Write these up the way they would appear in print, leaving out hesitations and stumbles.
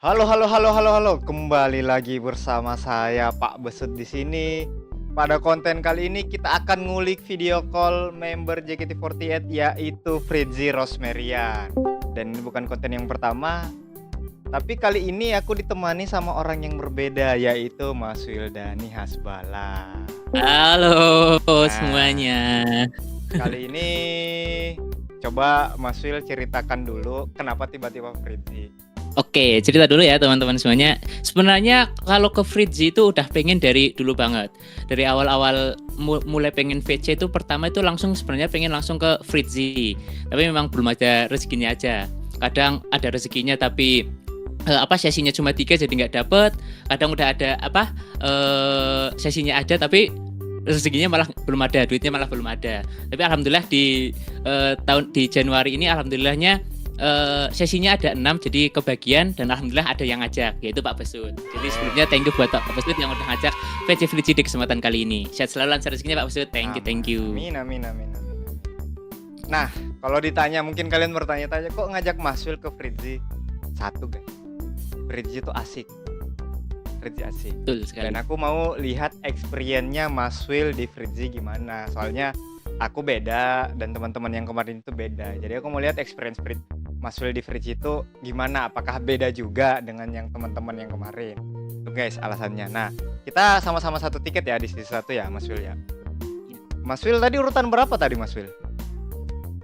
Halo, halo, halo, halo, halo. Kembali lagi bersama saya Pak Besut di sini. Pada konten kali ini kita akan ngulik video call member JKT48 yaitu Fritzi Rosmerian. Dan ini bukan konten yang pertama, tapi kali ini aku ditemani sama orang yang berbeda yaitu Mas Wildani Hasbala. Halo Nah, semuanya. kali ini coba Mas Wil ceritakan dulu kenapa tiba-tiba Fritzi. Oke, cerita dulu ya teman-teman semuanya. Sebenarnya kalau ke Fritzi itu udah pengen dari dulu banget. Dari awal-awal mulai pengen VC itu pertama itu langsung sebenarnya pengen langsung ke Fritzi. Tapi memang belum ada rezekinya aja. Kadang ada rezekinya tapi sesinya cuma 3 jadi nggak dapet. Kadang udah ada sesinya ada tapi rezekinya malah belum ada, duitnya malah belum ada. Tapi alhamdulillah di Januari ini alhamdulillahnya sesinya ada 6 jadi kebagian dan alhamdulillah ada yang ngajak yaitu Pak Besut. Jadi sebelumnya thank you buat Pak Besut yang udah ngajak VC Fritzi di kesempatan kali ini. Sehat selalu lancar rezekinya Pak Besut. Thank you. Amin, amin, amin, amin. Nah, kalau ditanya mungkin kalian bertanya-tanya kok ngajak Mas Wil ke Fritzi. Satu guys, Fritzi itu asik. Fritzi asik. Betul sekali. Dan aku mau lihat experience-nya Mas Wil di Fritzi gimana. Soalnya aku beda dan teman-teman yang kemarin itu beda. Jadi aku mau lihat experience Mas Wil di Fritzi itu gimana. Apakah beda juga dengan yang teman-teman yang kemarin. Itu guys alasannya. Nah, kita sama-sama satu tiket ya di sisi satu ya Mas Wil ya. Mas Wil tadi urutan berapa tadi Mas Wil?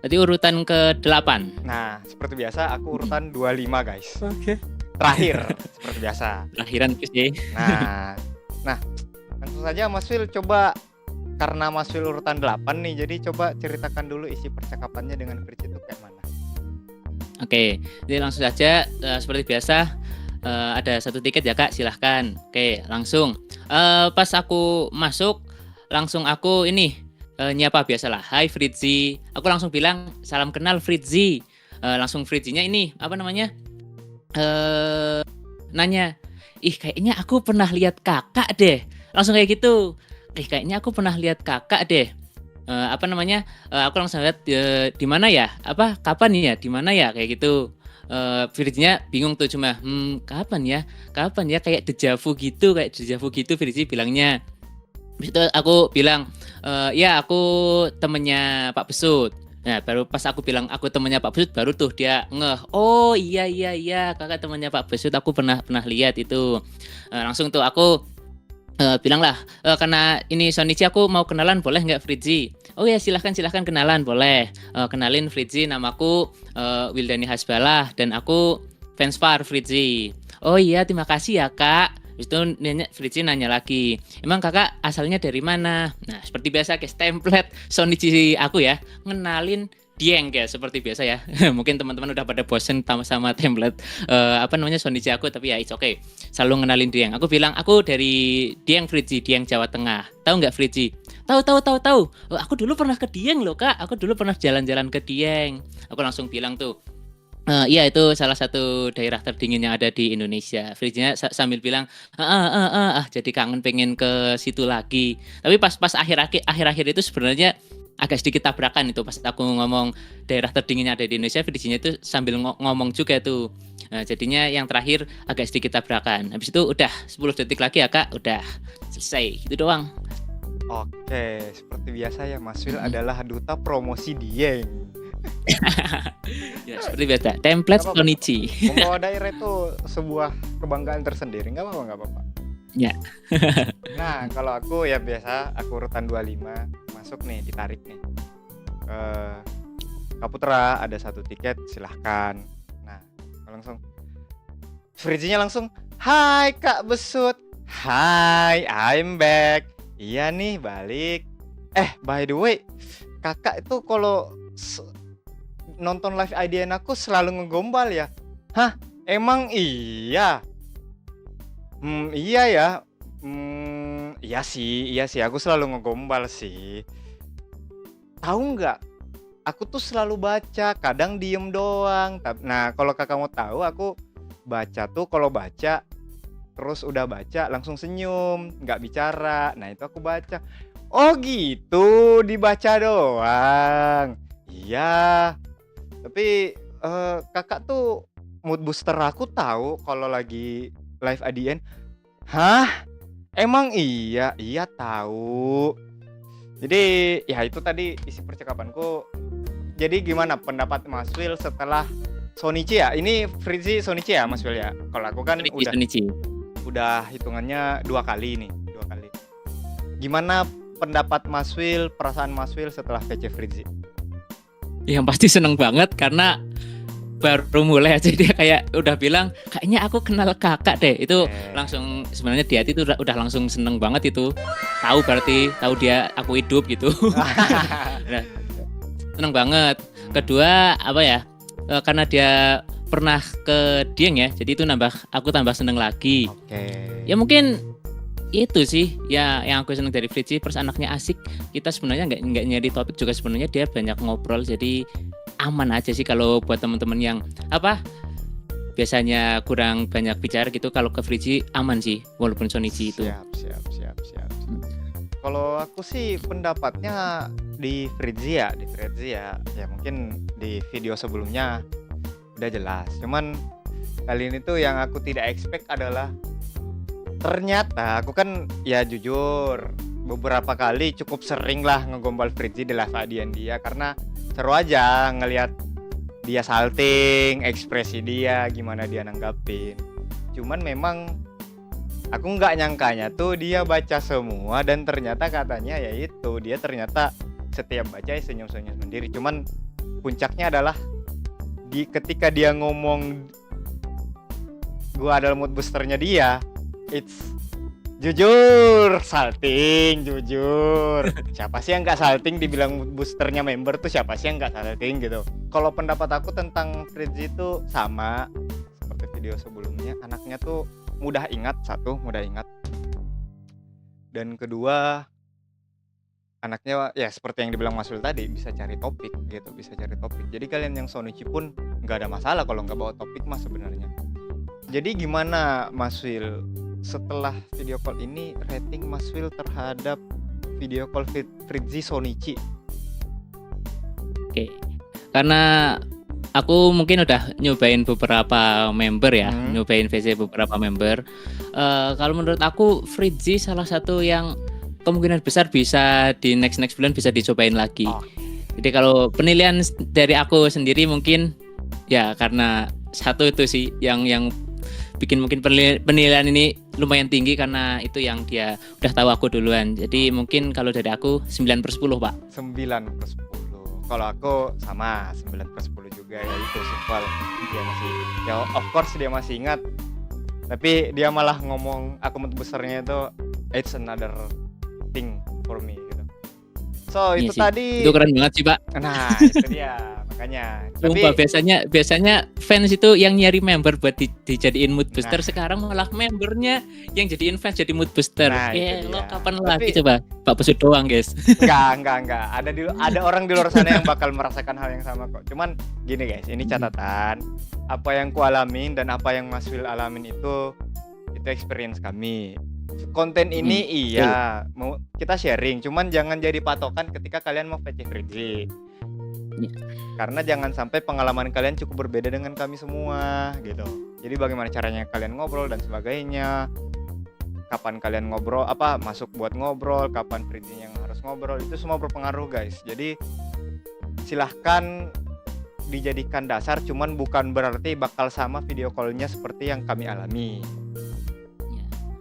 Tadi urutan ke-8. Nah, seperti biasa aku urutan 25 guys. Oke. Terakhir seperti biasa. Terakhiran sih. Nah, langsung saja Mas Wil coba, karena Mas Wil urutan 8 nih, jadi coba ceritakan dulu isi percakapannya dengan Fritzi itu kayak mana. Oke, jadi langsung saja seperti biasa ada satu tiket ya Kak, silahkan. Oke, langsung. Pas aku masuk, langsung aku ini nyapa biasalah. Hai Fritzi. Aku langsung bilang salam kenal Fritzi. Langsung Fritzinya ini apa namanya? Nanya, kayaknya aku pernah lihat kakak deh. Langsung kayak gitu. Kayaknya aku pernah lihat kakak deh. Aku langsung lihat di mana ya? Kapan ya? Di mana ya? Kayak gitu. Fritzinya bingung tuh cuma kapan ya? Kayak dejavu gitu Fritzi bilangnya. Habis itu aku bilang ya aku temennya Pak Besut. Nah baru pas aku bilang aku temannya Pak Besut baru tuh dia ngeh, oh iya kakak temannya Pak Besut, aku pernah lihat itu. Langsung tuh aku bilang lah karena ini Sonichi aku mau kenalan boleh nggak Fritzi? Oh ya silahkan kenalan boleh. Kenalin Fritzi, namaku Wildani Hasbala dan aku fans par Fritzi. Oh iya terima kasih ya kak. Habis itu Fritzi nanya lagi, emang kakak asalnya dari mana? Nah seperti biasa guys, template Sonichi aku ya, ngenalin Dieng ya seperti biasa ya. Mungkin teman-teman udah pada bosen sama template Sonichi aku, tapi ya it's okay. Selalu ngenalin Dieng. Aku bilang aku dari Dieng Fritzi, Dieng Jawa Tengah. Tahu nggak Fritzi? Tahu. Oh, aku dulu pernah ke Dieng loh kak. Aku dulu pernah jalan-jalan ke Dieng. Aku langsung bilang tuh. Iya itu salah satu daerah terdingin yang ada di Indonesia. Fritzinya sambil bilang, jadi kangen pengen ke situ lagi. Tapi pas akhir-akhir itu sebenarnya agak sedikit tabrakan itu pas aku ngomong daerah terdingin yang ada di Indonesia. Fritzinya itu sambil ngomong juga tuh. Jadinya yang terakhir agak sedikit tabrakan. Habis itu udah 10 detik lagi ya kak, udah selesai. Gitu doang. Oke, seperti biasa ya Mas Wil adalah duta promosi Dieng. Ya, seperti biasa. Template Sonichi. Membawa daerah itu sebuah kebanggaan tersendiri. Nggak apa-apa. Ya. Nah, kalau aku ya biasa, aku urutan 25. Masuk nih, ditarik nih. Kak Putra, ada satu tiket, silahkan. Nah, langsung Fritzinya langsung, hai Kak Besut. Hai, I'm back. Iya nih, balik. By the way, kakak itu kalau nonton live IDN aku selalu ngegombal ya. Hah? Emang iya? Iya ya. Iya sih, aku selalu ngegombal sih. Tahu nggak? Aku tuh selalu baca, kadang diem doang. Nah, kalau kakak mau tahu, aku baca tuh kalau baca terus udah baca langsung senyum, nggak bicara. Nah, itu aku baca. Oh gitu, dibaca doang. Iya. Tapi kakak tuh mood booster aku tahu kalau lagi live ADN. Hah? Emang iya? Iya tahu. Jadi ya itu tadi isi percakapanku. Jadi gimana pendapat Mas Will setelah Shonichi ya? Ini Fritzy Shonichi ya Mas Will ya? Kalau aku kan Shinichi, Shinichi. udah hitungannya 2 kali nih, 2 kali. Gimana pendapat Mas Will, perasaan Mas Will setelah VC Fritzy? Yang pasti seneng banget karena baru mulai aja dia kayak udah bilang kayaknya aku kenal kakak deh. Itu langsung sebenarnya di hati itu udah langsung seneng banget itu. Tahu dia aku hidup gitu. Nah, seneng banget. Kedua apa ya? Karena dia pernah ke Dieng ya. Jadi itu aku tambah seneng lagi. Oke. Ya mungkin itu sih ya yang aku seneng dari Fritzy. Terus anaknya asik. Kita sebenarnya nggak nyari topik juga, sebenarnya dia banyak ngobrol, jadi aman aja sih kalau buat teman-teman yang biasanya kurang banyak bicara gitu. Kalau ke Fritzy aman sih walaupun Shonichi itu. Siap. Kalau aku sih pendapatnya di Fritzy ya, ya mungkin di video sebelumnya udah jelas. Cuman kali ini tuh yang aku tidak expect adalah ternyata aku kan ya jujur beberapa kali cukup sering lah ngegombal Fritzy di live ADN dia karena seru aja ngelihat dia salting, ekspresi dia, gimana dia nanggapin. Cuman memang aku nggak nyangkanya tuh dia baca semua dan ternyata katanya ya itu dia ternyata setiap baca senyum-senyum sendiri. Cuman puncaknya adalah ketika dia ngomong gua adalah mood boosternya dia, it's jujur salting, jujur. Siapa sih yang nggak salting dibilang boosternya member tuh, siapa sih yang nggak salting gitu. Kalau pendapat aku tentang Fritzy itu sama seperti video sebelumnya, anaknya tuh mudah ingat. Dan kedua, anaknya ya seperti yang dibilang Mas Wil tadi, bisa cari topik gitu, Jadi kalian yang Shonichi pun nggak ada masalah kalau nggak bawa topik mas sebenarnya. Jadi gimana Mas Wil? Setelah video call ini, rating Mas Will terhadap video call Fritzy Shonichi? Oke, karena aku mungkin udah nyobain beberapa member ya, nyobain VC beberapa member. Kalau menurut aku Fritzy salah satu yang kemungkinan besar bisa di next bulan bisa dicobain lagi. Jadi kalau penilaian dari aku sendiri mungkin ya karena satu itu sih yang bikin mungkin penilaian ini lumayan tinggi karena itu yang dia udah tahu aku duluan. Jadi mungkin kalau dari aku 9/10 Pak. 9/10. Kalau aku sama 9/10 juga ya, itu simpel. Dia masih ya of course dia masih ingat. Tapi dia malah ngomong aku mood besarnya itu it's another thing for me gitu. So Iya itu sih. tadi. Itu keren banget sih Pak. Nah itu dia makanya. Sumpah, biasanya fans itu yang nyari member buat dijadiin mood booster, sekarang malah membernya yang jadiin fans jadi mood booster. Lo kapan lagi coba Pak Pesut doang guys. Enggak. Ada orang di luar sana yang bakal merasakan hal yang sama kok. Cuman gini guys, ini catatan. Apa yang ku alamin dan apa yang Mas Will alamin itu experience kami. Konten ini iya mau kita sharing, cuman jangan jadi patokan ketika kalian mau VC Fritzy. Karena jangan sampai pengalaman kalian cukup berbeda dengan kami semua gitu. Jadi bagaimana caranya kalian ngobrol dan sebagainya. Kapan kalian ngobrol, masuk buat ngobrol, kapan Fritzy yang harus ngobrol, itu semua berpengaruh guys. Jadi silahkan dijadikan dasar, cuman bukan berarti bakal sama video call-nya seperti yang kami alami.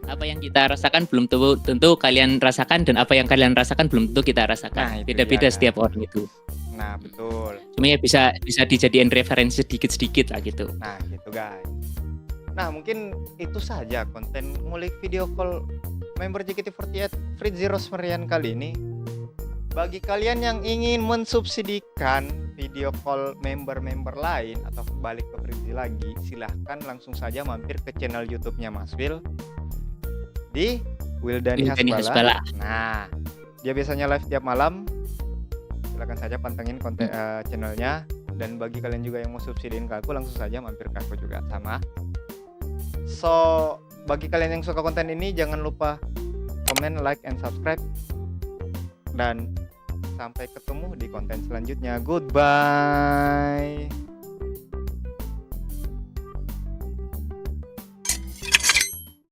Apa yang kita rasakan belum tentu kalian rasakan, dan apa yang kalian rasakan belum tentu kita rasakan. Beda-beda setiap orang itu. Nah betul. Cuma ya bisa dijadiin referensi sedikit-sedikit lah gitu. Nah gitu guys. Nah mungkin itu saja konten ngulik video call member JKT48 Fritzy Rosmarian kali ini. Bagi kalian yang ingin mensubsidikan video call member-member lain atau balik ke Fritzy lagi, silahkan langsung saja mampir ke channel YouTube-nya Mas Will di Wildani Hasbala. Nah, dia biasanya live tiap malam. Silakan saja pantengin konten channelnya. Dan bagi kalian juga yang mau subsidiin ke aku, langsung saja mampir ke aku juga sama. So, bagi kalian yang suka konten ini, jangan lupa komen, like, and subscribe. Dan sampai ketemu di konten selanjutnya. Goodbye.